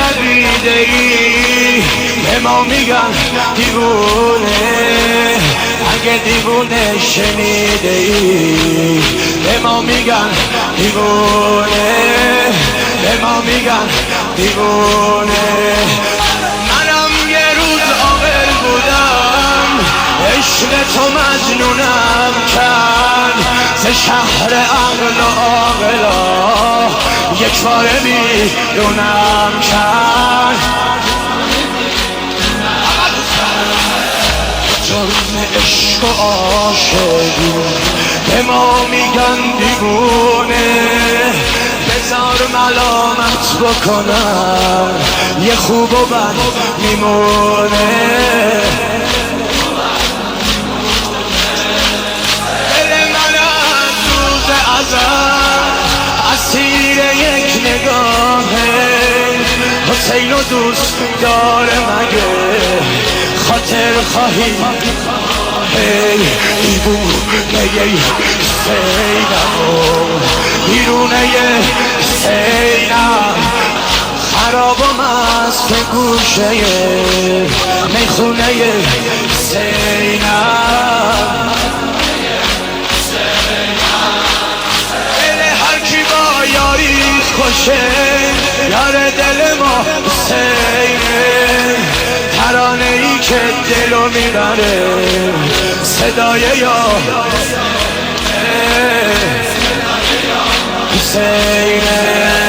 ندیده ای به ما میگن دیوونه، اگه دیوونه شنیده ای به ما میگن دیوونه، به ما میگن دیوونه. منم یه روز عاقل بودم، عشق تو مجنونم کرد، ز شهر عقل و عاقلا یک باره بیرونم کرد. جرم عشق و عاشقی به ما میگن دیوونه، بذار ملامت بکنم یه خوب و بد میمونه. دل من از روز ازل اسیر یک نگاهه، حسین و دوست داره مگه خاطر خواهی؟ هی دیوونه سینم و بیرونه سینم، خراب و مست گوشه میخونه سینم. دل هر کی با یاری خوشه، یار دل ما حسینه، ترانه ای که دلو میبره صدای یار حسینه.